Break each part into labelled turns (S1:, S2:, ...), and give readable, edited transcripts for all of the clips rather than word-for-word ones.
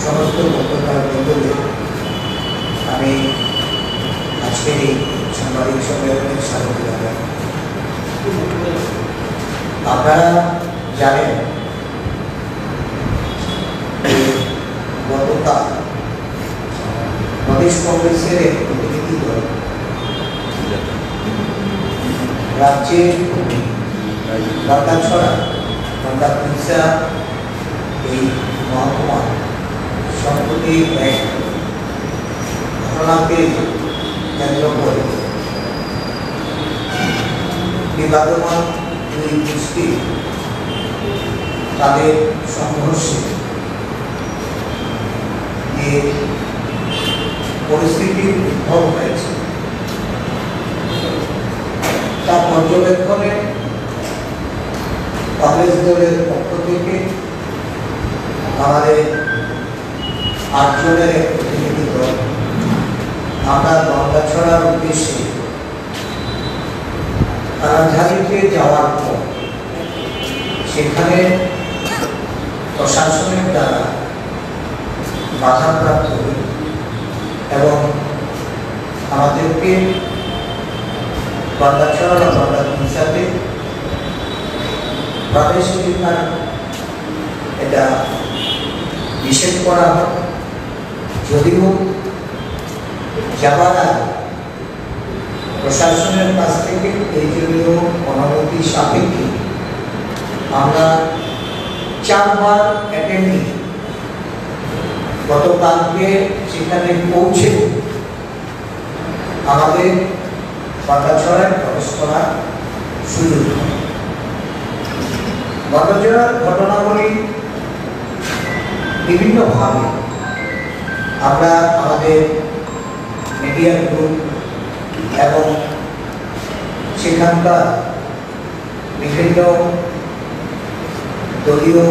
S1: সমস্ত পত্রকার বন্ধুদের আমি আজকের এই সাংবাদিক সম্মেলনে স্বাগত জানাই। আপনারা জানেন গতকাল প্রদেশ কংগ্রেসের এক প্রতিনিধি দল রাজ্যের বাগদাছড়া বাগদাপুরসা এই মহকুমা সম্প্রতি এক ঘটনাকে কেন্দ্র করে বিবাদমান দুই গোষ্ঠী তাদের সংঘর্ষে যে পরিস্থিতির উদ্ভব হয়েছে তা পর্যবেক্ষণে কংগ্রেস দলের পক্ষ থেকে আমাদের 8 জনের এক প্রতিনিধি দল আমরা বাগদাছড়ার উদ্দেশ্যে রাজধানীতে যাওয়ার পর সেখানে প্রশাসনের দ্বারা বাধাপ্রাপ্ত হই এবং আমাদেরকে বাগদাছড়া বা বাগদাপুরসাতে প্রবেশ অধিকার এটা নিষেধ করা হয়। যদিও যাবার আগে প্রশাসনের কাছ থেকে এই জন্য অনুমতি সাপেক্ষে আমরা 4 বার অ্যাটেন্ডিং গতকালকে সেখানে পৌঁছে আমাদের বাগদাছড়ায় প্রবেশ করার সুযোগ হয়। বাগদাছড়ার ঘটনাবলী বিভিন্নভাবে আমরা আমাদের মিডিয়া গ্রুপ এবং সেখানকার বিভিন্ন দলীয়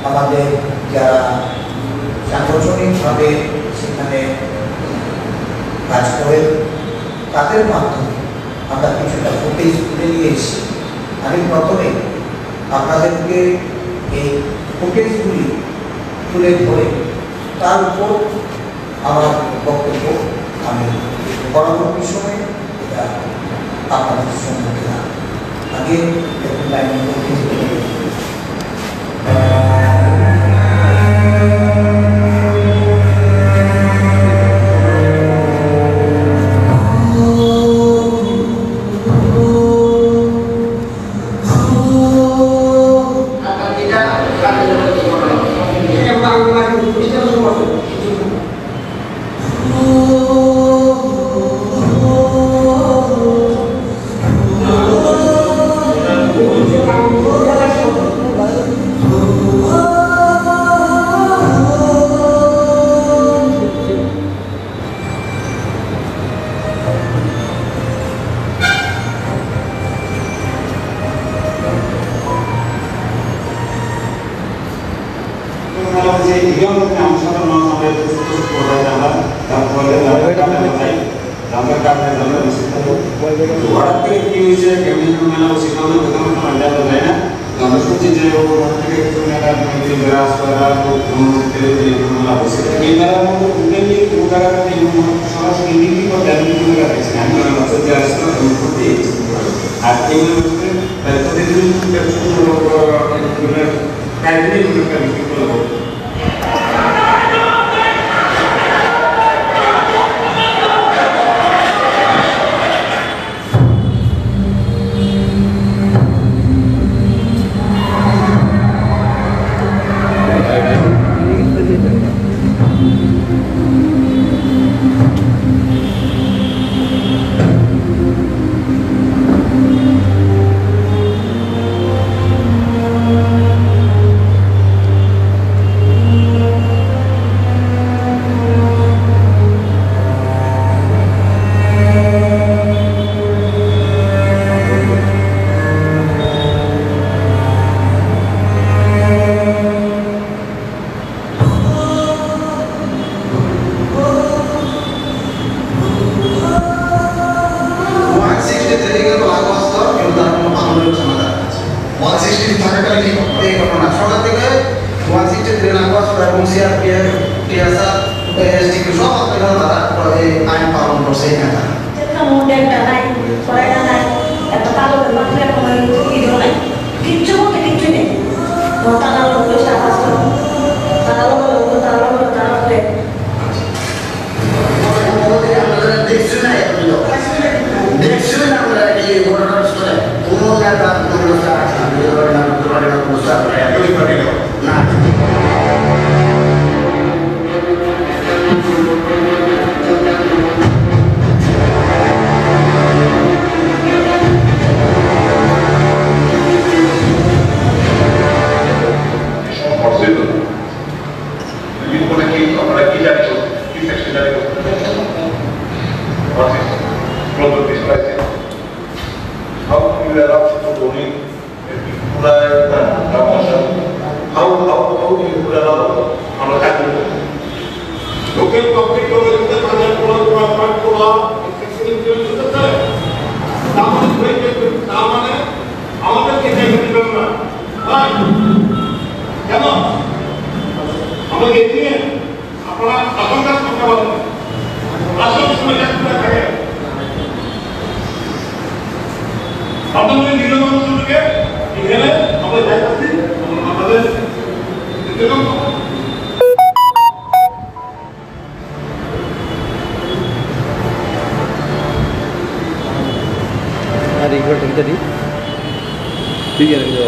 S1: আমাদের যারা সাংগঠনিকভাবে সেখানে কাজ করে তাদের মাধ্যমে আমরা কিছুটা ফুটেজ তুলে নিয়ে এসেছি। আমি প্রথমে আপনাদেরকে এই ফুটেজগুলি তুলে ধরে তার উপর আমার বক্তব্য আমি পরবর্তী সময়ে এটা আপনাদের সম্মুখে আগে
S2: এই ঘটনা সকাল থেকে 160 Grenagos এবং সিআরপিএফ টিএসআর এসডিপি সব আপনারা তারা এই আইন পালন করছে এখানে
S3: যেটা মধ্যে একটা নাই পড়াটা নাই একটা কালো মাত্র এখন ইডিও নাই কিচ্ছু বলতে কিচ্ছু নেই তারা লোক সাহস করে তারা করে
S2: দেখছেন না এগুলো দেখছেন না আমরা এই ঘটনার স্তরে কোনো নেতা কোনো না
S4: Local public government panel pura part pura executive director है तामने कोई के तामने আমাদের কে দিবেন না হ্যাঁ কেন আমাকে দিয়ে আপনারা তখন কাজ করতে পারবেন আসল সময় একটা থাকে আপনাদের নিরীহ মানুষকে এখানে আমরা যাইতাছি আমাদের এরকম
S5: tadi tiga lagi dua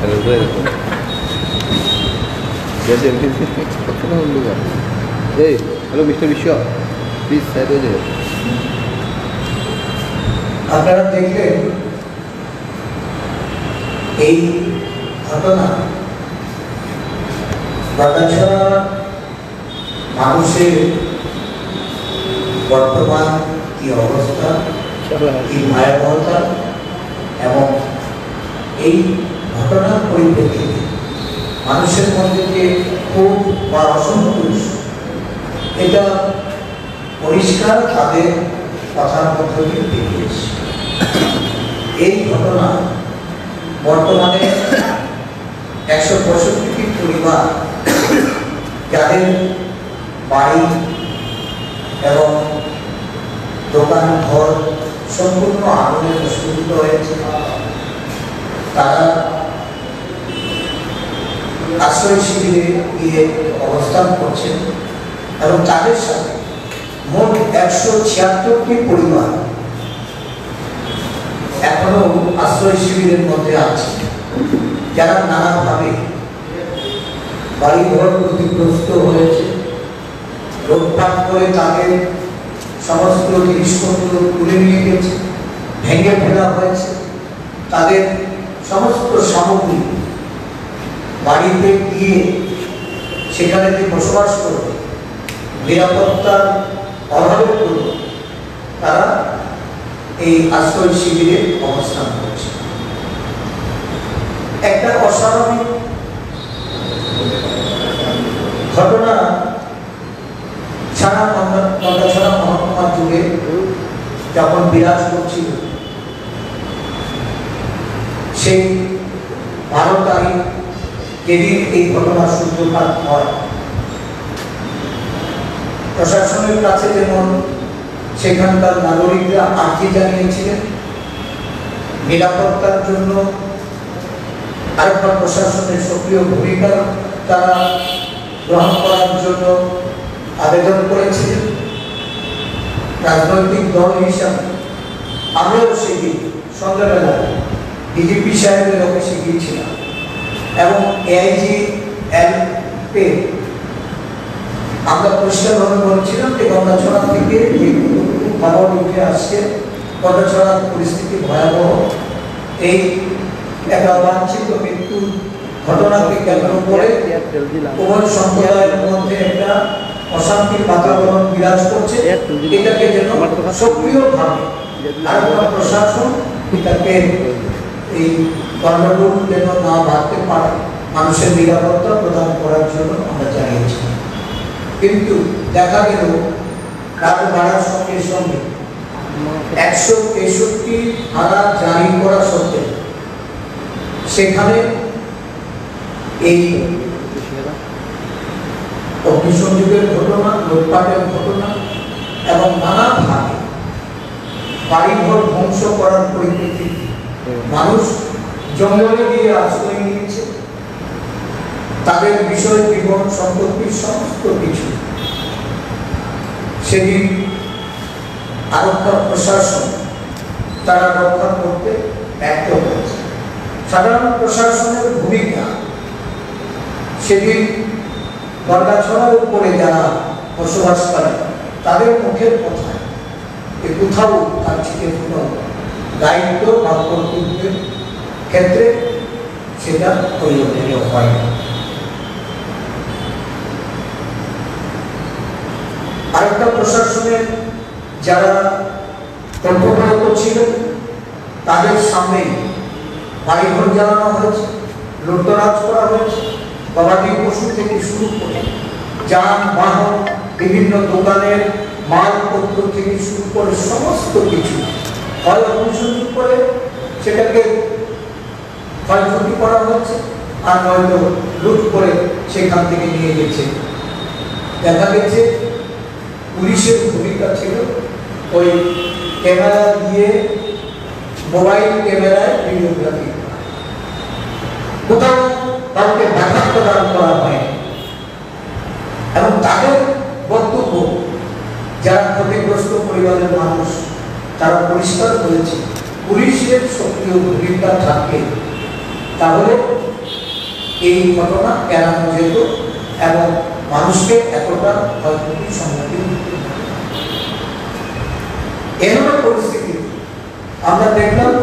S5: kalau dua biasa ini kenapa dulu kan halo Mr. Vishwa please side aja
S1: আপনারা দেখলেন এই ঘটনা বাগাছড়া মানুষের বর্তমান কি অবস্থা কি ভয়াবহতা এবং এই ঘটনার পরিপ্রেক্ষিতে মানুষের মধ্যে যে ক্ষোভ বা অসন্তোষ এটা পরিষ্কার তাদের কথার মধ্য দিয়ে দেখিয়েছে। এই ঘটনা বর্তমানে 165টি পরিবার যাদের বাড়ি এবং দোকান ঘর সম্পূর্ণ আগুনে প্রস্ফুটিত হয়েছে, তারা আশ্রয় শিবিরে গিয়ে অবস্থান করছেন এবং তাদের সাথে মোট 176টি পরিবার এখনো আশ্রয় শিবিরের মধ্যে আছে, যারা নানাভাবে বাড়িঘর ক্ষতিগ্রস্ত হয়েছে। লুটপাট করে তাদের সমস্ত জিনিসপত্র তুলে নিয়ে গেছে, ভেঙে ফেলা হয়েছে, তাদের সমস্ত সামগ্রী বাড়িতে গিয়ে সেখানে যে বসবাস করবে নিরাপত্তার অভাবের জন্য তারা এই আশ্রয় শিবিরে অবস্থান করছে। একটা অস্বাভাবিক ঘটনা ছাড়া ছাড়া মহকুমার যুগে যখন বিরাজ করছিল, সেই 12 তারিখ যেদিন এই ঘটনার সূত্রপাত হয়, প্রশাসনের কাছে যেমন সেখানকার নাগরিকরা আর্জি জানিয়েছিলেন, নিরাপত্তার জন্য আরেকবার প্রশাসনের সক্রিয় ভূমিকা তারা গ্রহণ করার জন্য আবেদন করেছিলেন। রাজনৈতিক দল হিসাবে আমরাও সেদিন সন্ধ্যাবেলায় ডিজিপি সাহেবের অফিসে গিয়েছিলাম এবং এআইজি এলপি আমরা পরিষ্কারভাবে বলছিলাম যে গন্ডাছড়া থেকে যে খবর উঠে আসছে, গন্ডাছড়ার পরিস্থিতি ভয়াবহ। এই একটা অবাঞ্ছিত মৃত্যুর ঘটনাকে কেন্দ্র করে উভয় সম্প্রদায়ের মধ্যে একটা অশান্তির বাতাবরণ বিরাজ করছে। এটাকে যেন সক্রিয়ভাবে আরেকটা প্রশাসন এটাকে এই গণ্ডগোল যেন না বাড়তে পারে, মানুষের নিরাপত্তা প্রদান করার জন্য আমরা জানিয়েছি। কিন্তু দেখা গেল রাত বাড়ার সঙ্গে সঙ্গে 163 ধারা জারি করা সত্ত্বেও সেখানে এই অগ্নিসংযোগের ঘটনা, লুটপাটের ঘটনা এবং নানাভাবে বাড়িঘর ধ্বংস করার পরিপ্রেক্ষিতে মানুষ জঙ্গলে গিয়ে আশ্রয় নিয়েছে। তাদের বিষয়, জীবন, সম্পত্তি সমস্ত কিছু সেদিন আরক্ষা প্রশাসন তারা রক্ষা করতে ব্যর্থ হয়েছে। সাধারণ প্রশাসনের ভূমিকা সেদিন গন্ডাছড়ার উপরে যারা বসবাস করে তাদের মুখের কথায় কোথাও তার ছিটে ফুটো দায়িত্ব বা কর্তব্যের ক্ষেত্রে সেটা পরিবর্তনীয় হয় না। আরেকটা প্রশাসনের যারা কর্তব্যরত ছিলেন তাদের সামনে বাড়িঘর জ্বালানো হয়েছে, লুটতরাজ করা হয়েছে, গবাদি পশু থেকে শুরু করে যানবাহন, বিভিন্ন দোকানের মালপত্র থেকে শুরু করে সমস্ত কিছু হয় অগ্নিসংযোগ করে সেটাকে ক্ষয়ক্ষতি করা হয়েছে, আর নয়তো লুট করে সেখান থেকে নিয়ে গেছে। দেখা গেছে পুলিশের ভূমিকা ছিল ওই ক্যামেরা দিয়ে, মোবাইল ক্যামেরায় ভিডিওগ্রাফি করা, কোথাও কাউকে ব্যাঘাত প্রদান করা হয় এবং তাদের বক্তব্য যারা ক্ষতিগ্রস্ত পরিবারের মানুষ তারা পরিষ্কার করেছে পুলিশের সক্রিয় ভূমিকা থাকে তাহলে এই ঘটনা এড়ানো যেত এবং মানুষকে এতটা ক্ষয়ক্ষতির সম্মুখীন হতে হয়। এমন পরিস্থিতি আমরা দেখলাম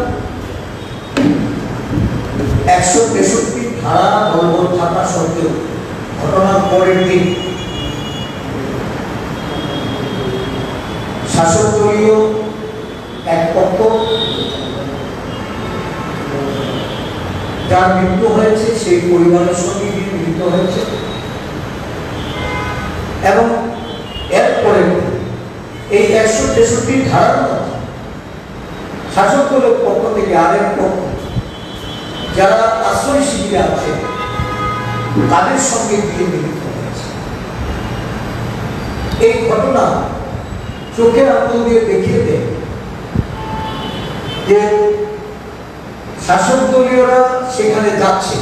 S1: 163 ধারা বলবৎ থাকা সত্ত্বেও ঘটনার পরের দিন শাসক দলীয় এক পক্ষ যার মৃত্যু হয়েছে সেই পরিবারের সঙ্গে মিলিত হয়েছে এবং এরপরে এই 163 ধারার মধ্যে শাসক দলের পক্ষ থেকে আরেক পক্ষ যারা আশ্রয় শিবিরে আছে তাদের সঙ্গে গিয়ে মিলিত হয়েছে। এই ঘটনা চোখের আঙুল দিয়ে দেখিয়ে দেয় যে শাসক দলীয়রা সেখানে যাচ্ছে,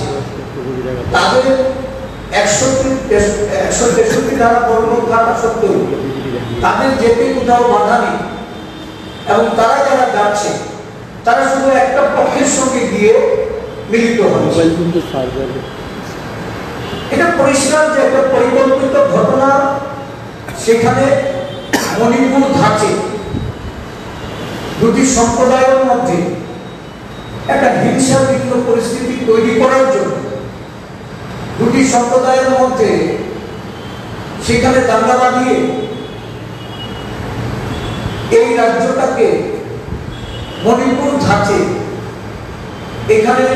S1: তাদের 163 ধারা বলবৎ থাকা সত্ত্বেও তাদের যেতে কোথাও বাধা নেই এবং তারা যারা যাচ্ছে তারা শুধু একটা পক্ষের সঙ্গে গিয়ে মিলিত হচ্ছে। এটা পরিষ্কার যে একটা পরিকল্পিত ঘটনা সেখানে মণিপুর ধাঁচে দুটি সম্প্রদায়ের মধ্যে একটা হিংসাপূর্ণ পরিস্থিতি তৈরি করার জন্য দুটি সম্প্রদায়ের মধ্যে সেখানে দাঙ্গা বাঁধিয়ে এই রাজ্যটাকে মণিপুর ধাঁচে এখানে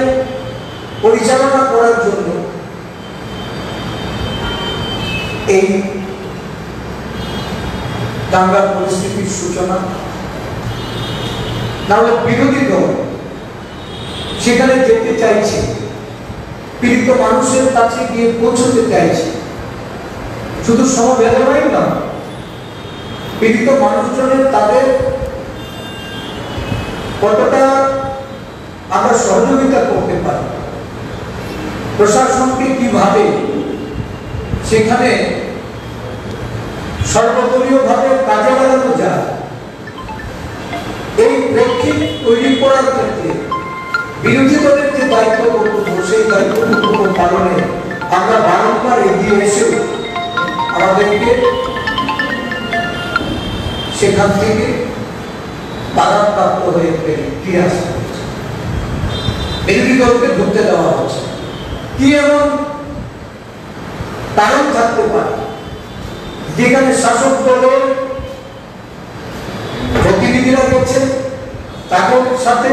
S1: পরিচালনা করার জন্য এই দাঙ্গার পরিস্থিতির সূচনা। নাহলে বিরোধী দল সেখানে যেতে চাইছে, পীড়িত মানুষের কাছে গিয়ে পৌঁছতে চাইছে, শুধু সমবেদনাই না, পীড়িত মানুষজনের তাদের কতটা আমরা সহযোগিতা করতে পারি, প্রশাসনকে কিভাবে সেখানে সর্বদলীয়ভাবে কাজে লাগানো যায়, এই প্রেক্ষিত তৈরি করার ক্ষেত্রে বিরোধী দলের যে দায়িত্ব কর্তব্য সেই দায়িত্ব কর্তব্য পালনে আমরা বারংবার এগিয়ে এসেও আমাদেরকে সেখান থেকে বাধাপ্রাপ্ত হয়ে ফিরে আসতে হচ্ছে, বিরোধী দলকে ঢুকতে দেওয়া হচ্ছে। কি এমন কারণ থাকতে পারে যেখানে শাসক দলের প্রতিনিধিরা গেছেন, তাদের সাথে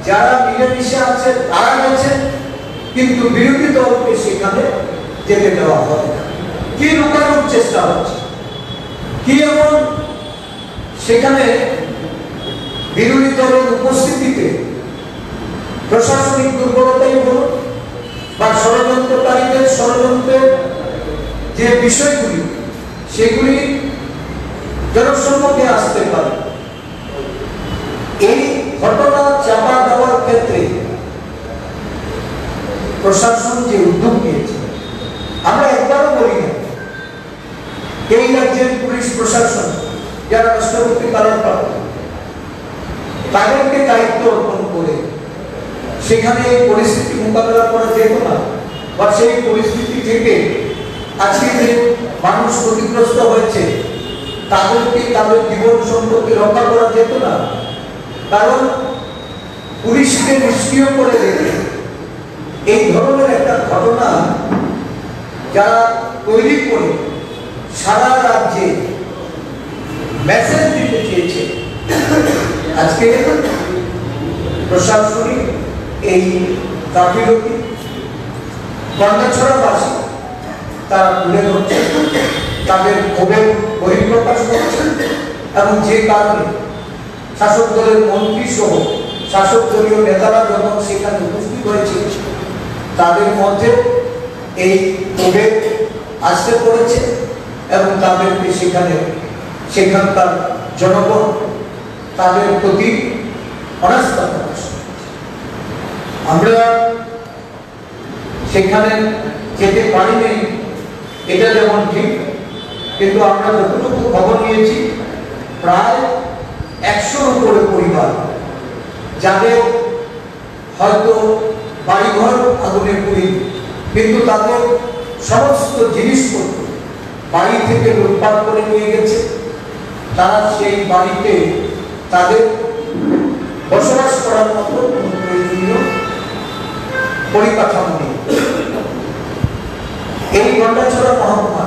S1: যারা মিলেমিশে আছে তারা গেছেন, কিন্তু বিরোধী দলকে সেখানে যেতে দেওয়া হবে না? কি লুকানোর চেষ্টা হচ্ছে? কি এমন সেখানে বিরোধী দলের উপস্থিতিতে প্রশাসনিক দুর্বলতাই বলুন বা ষড়যন্ত্রকারীদের ষড়যন্ত্রের যে বিষয়গুলি সেগুলি জনসম্মুখে আসতে পারে। এই ঘটনা চাপা দেওয়ার ক্ষেত্রে প্রশাসন যে উদ্যোগ নিয়েছে, আমরা একবারও বলি না এই রাজ্যের পুলিশ প্রশাসন যারা রাষ্ট্রপতি কারাপ্রাপ্ত তাদেরকে দায়িত্ব অর্পণ করে সেখানে এই পরিস্থিতি মোকাবেলা করা যেত না, বা সেই পরিস্থিতি থেকে আজকে যে মানুষ ক্ষতিগ্রস্ত হয়েছে তাদেরকে তাদের জীবন সম্পত্তি রক্ষা করা যেত না? কারণ পুলিশকে নিষ্ক্রিয় করে রেখে এই ধরনের একটা ঘটনা যারা তৈরি করে সারা রাজ্যে মেসেজ দিতে চেয়েছে, আজকে প্রশাসনিক এই গাফিলতি গন্ডাছড়াবাসী তারা তুলে ধরছে, তাদের ক্ষোভের বহিঃপ্রকাশ করছে, এবং যে কারণে শাসক দলের মন্ত্রী সহ শাসক দলীয় নেতারা যখন সেখানে উপস্থিত হয়েছে তাদের মধ্যে এই ক্ষোভে আসতে পড়েছে এবং তাদেরকে সেখানকার জনগণ তাদের প্রতি অনাস্থা প্রকাশ করেছে। আমরা সেখানে যেতে পারিনি এটা যেমন ঠিক, কিন্তু আমরা যতটুকু খবর নিয়েছি প্রায় 100-র উপরে পরিবার যাদের হয়তো বাড়িঘর আগুনে পুড়ে, কিন্তু তাদের সমস্ত জিনিসপত্র বাড়ি থেকে লুটপাট করে নিয়ে গেছে। তারা সেই বাড়িতে তাদের বসবাস করার মতো প্রয়োজনীয় পরিকাঠামো নেই। এই গন্ডাছড়া মহকুমা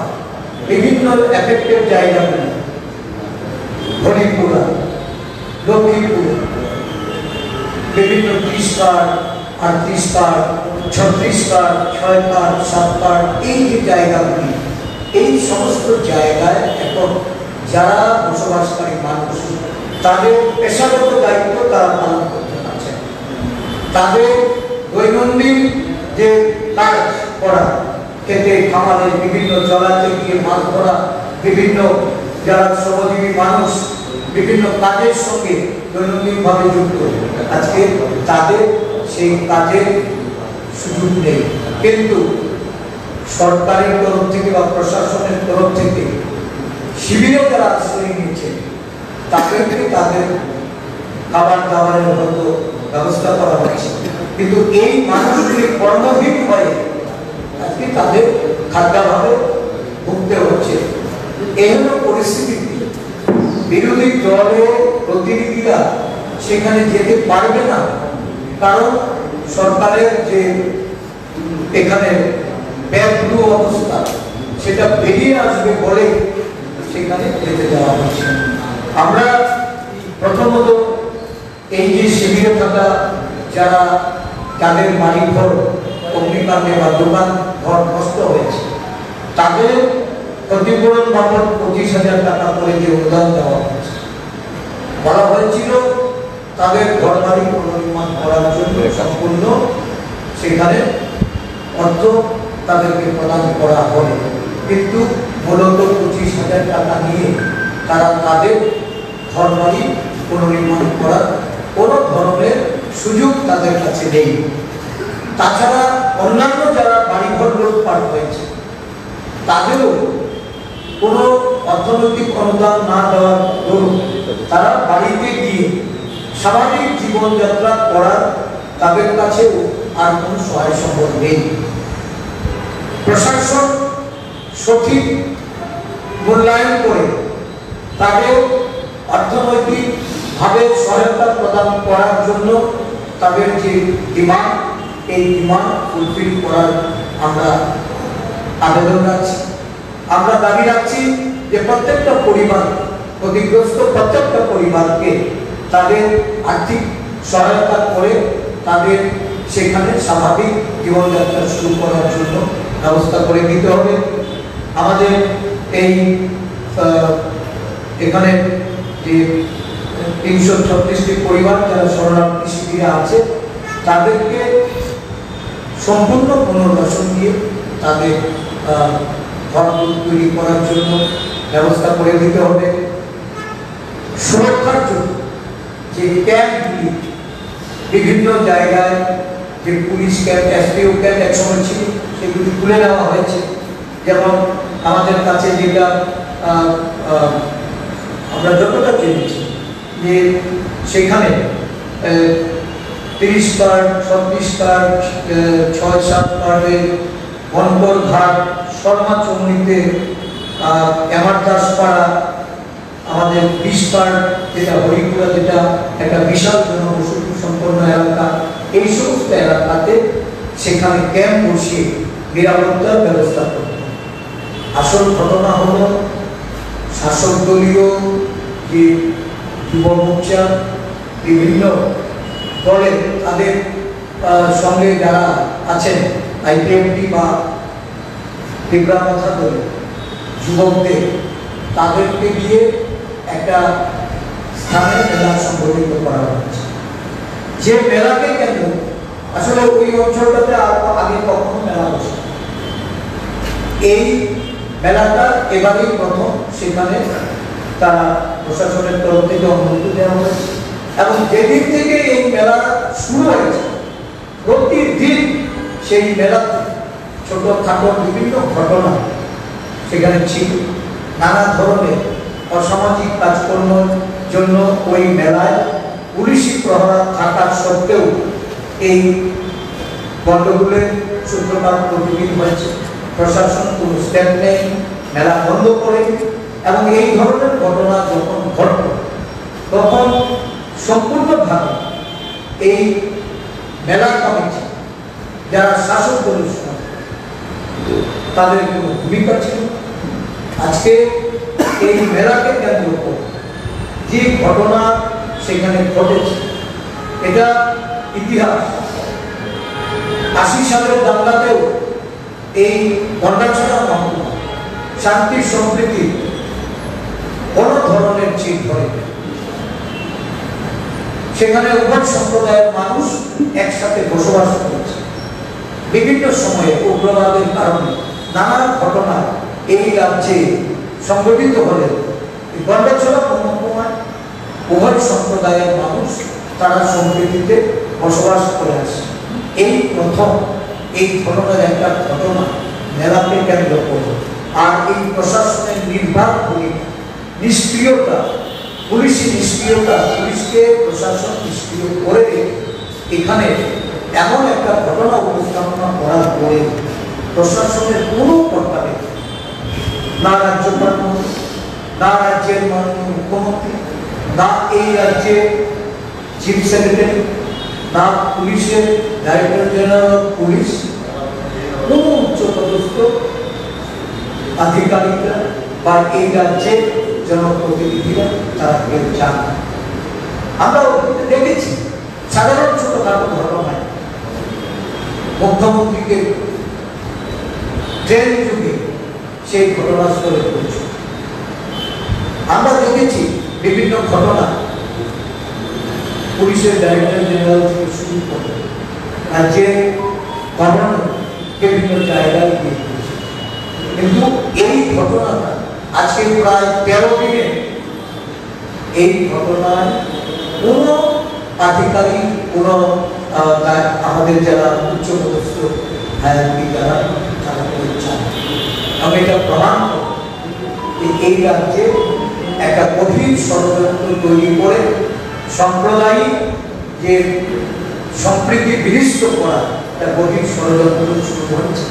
S1: বিভিন্ন এফেক্টেড জায়গাগুলি হরিপুরা, লক্ষ্মীপুর, বিভিন্ন 30 card, 38 card, 36 card, 6 card, 7 card, এই যে জায়গাগুলি, এই সমস্ত জায়গায় এখন যারা বসবাসকারী মানুষ তাদের পেশাগত দায়িত্ব তারা পালন করতে পারছে। তাদের দৈনন্দিন যে কাজ করা, খেতে খামারের বিভিন্ন জলাতে গিয়ে মাছ ধরা, বিভিন্ন যারা শ্রমজীবী মানুষ বিভিন্ন কাজের সঙ্গে দৈনন্দিনভাবে যুক্ত, আজকে তাদের সেই কাজের সুযোগ নেই। কিন্তু সরকারের তরফ থেকে বা প্রশাসনের তরফ থেকে শিবিরে যারা আশ্রয় নিয়েছে তাদেরকে তাদের খাবার দাবারের মতো ব্যবস্থা করা হচ্ছে, কিন্তু এই মানুষগুলি কর্মহীন হয়ে আজকে তাদের খাদ্যাভাবে ভুগতে হচ্ছে। এই হলো পরিস্থিতি। বিরোধী দলের প্রতিনিধিরা সেখানে যেতে পারবে না, কারণ সরকারের যে এখানে ব্যাপক অবস্থা সেটা বেরিয়ে আসবে বলে সেখানে যেতে দেওয়া হচ্ছে। আমরা প্রথমত এই যে শিবিরে থাকা যারা যাদের বাড়িঘর অগ্নিকাণ্ডে বা দোকান ঘর নষ্ট হয়েছে তাদের ক্ষতিপূরণ বাবদ 25,000 টাকা করে যে অনুদান দেওয়া হয়েছে, বলা হয়েছিল তাদের ঘর বাড়ি পুনর্নির্মাণ করার জন্য সম্পূর্ণ সেখানে অর্থ তাদেরকে প্রদান করা হবে, কিন্তু মূলত 25,000 টাকা নিয়ে তারা তাদের ঘর বাড়ি পুনর্নির্মাণ করার কোনো ধরনের সুযোগ তাদের কাছে নেই। তাছাড়া অন্যান্য যারা বাড়িঘর লুটপাট হয়েছে তাদেরও কোনো অর্থনৈতিক অনুদান না দেওয়ার দরুন তারা বাড়িতে গিয়ে স্বাভাবিক জীবনযাত্রা করার তাদের কাছেও আর কোনো সহায় সম্বল নেই। প্রশাসন সঠিক মূল্যায়ন করে তাদের অর্থনৈতিকভাবে সহায়তা প্রদান করার জন্য তাদের যে ডিমান্ড, এই ডিমান্ড ফুলফিল করার আমরা আবেদন রাখছি। আমরা দাবি রাখছি যে প্রত্যেকটা পরিবার, ক্ষতিগ্রস্ত প্রত্যেকটা পরিবারকে তাদের আর্থিক সহায়তা করে তাদের সেখানে স্বাভাবিক জীবনযাত্রা শুরু করার জন্য ব্যবস্থা করে দিতে হবে। আমাদের এই এখানে যে 336টি পরিবার যারা শরণার্থী শিবিরে আছে তাদেরকে সম্পূর্ণ পুনর্বাসন দিয়ে তাদের ঘর তৈরি করার জন্য ব্যবস্থা করে দিতে হবে। সুরক্ষার জন্য যে ক্যাম্পগুলি বিভিন্ন জায়গায়, যে পুলিশ ক্যাম্প, এসপিও ক্যাম্প একসময় ছিল, সেগুলি খুলে নেওয়া হয়েছে। যেমন আমাদের কাছে যেটা আমরা যতটা জেনেছি যে সেখানে 30 কার্ড, 36 কার্ড, 6-7 কার্ডের বনকর ঘাট, শর্মা চৌমনিতে, এমারদাসপাড়া, আমাদের 20 কার্ড যেটা হরিপুরা, যেটা একটা বিশাল জনবসতি সম্পন্ন এলাকা, এই সমস্ত এলাকাতে সেখানে ক্যাম্প বসিয়ে নিরাপত্তার ব্যবস্থা করতে। আসল ঘটনা হলো শাসক দলীয় যে যুব মোর্চা, বিভিন্ন দলে তাদের সঙ্গে যারা আছেন, আইপিএমপি বা তীব্রামাথা দলে যুবকদের, তাদেরকে দিয়ে একটা স্থানে মেলা সংগঠিত করা হচ্ছে। যে মেলাকে কেন্দ্র, আসলে ওই অঞ্চলটাতে আগে কখনো মেলা বসে, এই মেলাটা এবারেই প্রথম সেখানে তারা প্রশাসনের তরফ থেকে অনুমতি দেওয়া হয়েছে। এবং যেদিন থেকে এই মেলা শুরু হয়েছে, প্রতিদিন সেই মেলাতে ছোটখাটো বিভিন্ন ঘটনা সেখানে ছিল। নানা ধরনের অসামাজিক কাজকর্মের জন্য ওই মেলায় পুলিশি প্রহরা থাকার সত্ত্বেও এই গণ্ডগোলের সূত্রপাত প্রতিদিন হয়েছে। প্রশাসন কোনো স্টেপ নেই, মেলা বন্ধ করে। এবং এই ধরনের ঘটনা যখন ঘটল, তখন সম্পূর্ণভাবে এই মেলা কমিটি যারা শাসক দলের তাদের কোনো ভূমিকা ছিল। আজকে এই মেলাকে কেন্দ্র করে যে ঘটনা সেখানে ঘটেছে, এটা ইতিহাস। 80 সালের দাঙ্গাতেও এই গন্ডাছড়া মহকুমা শান্তি সম্প্রীতি বড় ধরনের চিহ্ন ধরে। সেখানে উভয় সম্প্রদায়ের মানুষ একসাথে বসবাস করেছে। বিভিন্ন সময়ে উগ্রবাদের কারণে নানা ঘটনা এই রাজ্যে সংঘটিত হলে গন্ডাছড়া মহকুমায় উভয় সম্প্রদায়ের মানুষ তারা সম্প্রীতিতে বসবাস করে আসে। এই প্রথম এই ধরনের একটা ঘটনা মেলাকে কেন্দ্র করে। আর এই প্রশাসনের নির্বাক ভূমিকা, নিষ্ক্রিয়তা, পুলিশি নিষ্ক্রিয়তা, পুলিশকে প্রশাসন নিষ্ক্রিয় করে এখানে এমন একটা ঘটনা উপস্থাপনা করার পরে প্রশাসনের কোনো কর্তাব্য, না রাজ্যপাল, না রাজ্যের মাননীয় মুখ্যমন্ত্রী, না এই রাজ্যের চিফ সেক্রেটারি, না পুলিশের ডাইরেক্টর জেনারেল অফ পুলিশ, কোন উচ্চপদস্থ আধিকারিকরা বা এই রাজ্যের জনপ্রতিনিধিরা তারা কেউ চান না। আমরা দেখেছি সাধারণ ছোটখাটো ঘটনায় মুখ্যমন্ত্রীকে ট্রেন যুগে সেই ঘটনাস্থলে পৌঁছে। আমরা দেখেছি বিভিন্ন ঘটনা পুলিশের ডাইরেক্টর জেনারেল থেকে শুরু করে রাজ্যের গভর্নর বিভিন্ন জায়গায় গিয়ে, কিন্তু এই ঘটনাটা আজকে প্রায় 13 দিনে এই ঘটনায় কোনো আধিকারিক, কোনো আমাদের যারা উচ্চপদস্থ হায়াতি যারা তারা চান। আমি এটা প্রমাণ করি এই রাজ্যে একটা গভীর ষড়যন্ত্র তৈরি করে সাম্প্রদায়িক যে সম্প্রীতি বিনষ্ট করা একটা গভীর ষড়যন্ত্র শুরু হচ্ছে।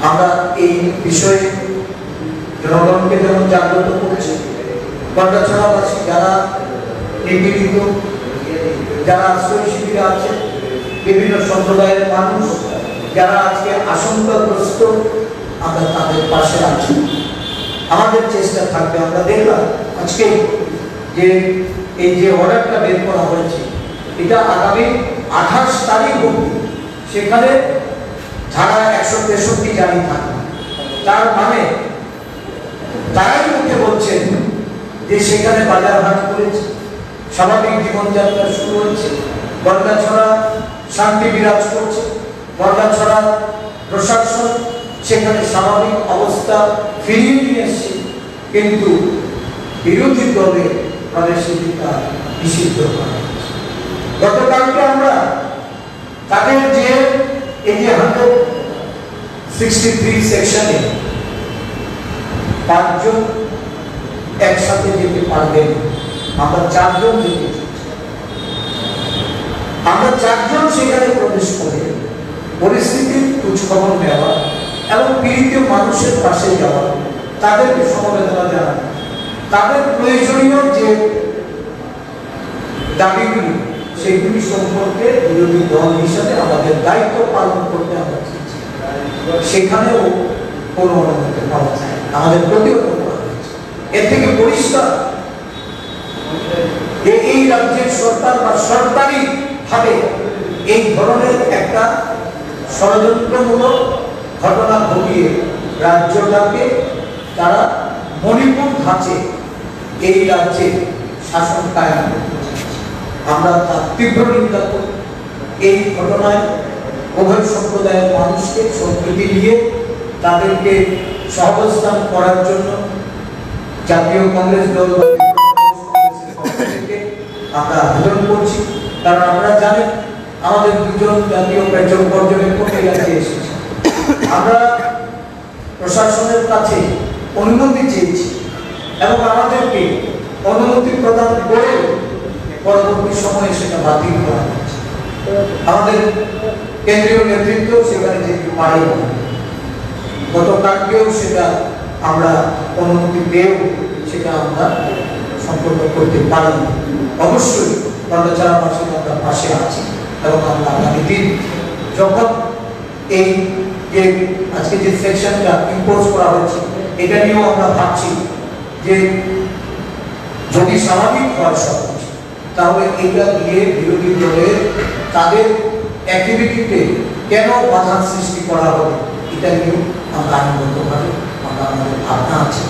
S1: আমরা এই বিষয়ে জনগণকে যেমন জাগ্রত করছি, গন্ডাছড়াবাসী যারা নিপীড়িত, যারা আশ্রয় শিবিরে আছে, বিভিন্ন সম্প্রদায়ের মানুষ যারা আজকে আশঙ্কাগ্রস্ত, আমরা তাদের পাশে আছি। আমাদের চেষ্টা থাকবে। আমরা দেখলাম আজকে যে এই যে অর্ডারটা বের করা হয়েছে, এটা আগামী 28 তারিখ অবধি সেখানে ধারা 163 জারি থাকবে। তার মানে তারাই মুখে বলছেন যে সেখানে বাজার হাট করেছে, স্বাভাবিক জীবনযাত্রা শুরু হয়েছে, গন্ডাছড়া শান্তি বিরাজ করছে, গন্ডাছড়া প্রশাসন সেখানে স্বাভাবিক অবস্থা ফিরিয়ে নিয়ে এসছে, কিন্তু বিরোধী দলে প্রবেশিকা নিষিদ্ধ করা হয়েছে। গতকালকে আমরা তাদের যে এই যে 163 সেকশনে 5 জন একসাথে যেতে পারবেন, আমরা 4 জন যেতে চাইছি। আমরা 4 জন সেখানে প্রবেশ করে পরিস্থিতির খোঁজখবর নেওয়া এবং পীড়িত মানুষের পাশে যাওয়া, তাদেরকে সমবেদনা জানানো, তাদের প্রয়োজনীয় যে দাবিগুলি সেগুলি সম্পর্কে বিরোধী দল হিসাবে আমাদের দায়িত্ব পালন করতে আমরা চেয়েছি। সেখানেও কোনো অনুমতি পাওয়া যায় না, আমাদের প্রতিহত করা হয়েছে। এর থেকে পরিষ্কার যে এই রাজ্যের সরকার বা সরকারি ভাবে এই ধরনের একটা ষড়যন্ত্রমূলক ঘটনা ঘটিয়ে রাজ্যটাকে তারা মণিপুর ধাঁচে এই রাজ্যে শাসন কায়েম করতে চাইছে। আমরা তার তীব্র নিন্দা করি। এই ঘটনায় উভয় সম্প্রদায়ের মানুষকে সম্প্রীতি দিয়ে তাদেরকে সহাবস্থান করার জন্য জাতীয় কংগ্রেস দল আমরা আবেদন করছি। কারণ আমরা জানি আমাদের 2 জন জাতীয় পর্যবেক্ষক এই রাজ্যে এসেছে। আমরা প্রশাসনের কাছে অনুমতি চেয়েছি এবং আমাদেরকে অনুমতি প্রদান করে পরবর্তী সময়ে সেটা বাতিল করা হয়েছে। আমাদের কেন্দ্রীয় নেতৃত্ব সেখানে যেতে পারে, গতকালকেও সেটা আমরা অনুমতি পেয়েও সেটা আমরা সম্পন্ন করতে পারি। অবশ্যই গন্ডাছড়াবাসী আমরা পাশে আছি এবং আমরা আগামী দিন যখন এই যে আজকে যে সেকশনটা ইম্পোজ করা হয়েছে এটা নিয়েও আমরা ভাবছি যে যদি স্বাভাবিক হয় সবকিছু, তাহলে এটা দিয়ে বিরোধী দলের তাদের অ্যাক্টিভিটিতে কেন বাধা সৃষ্টি করা হবে এটা নিয়েও আমরা আইনগতভাবে আমরা আমাদের ভাবনা আছে।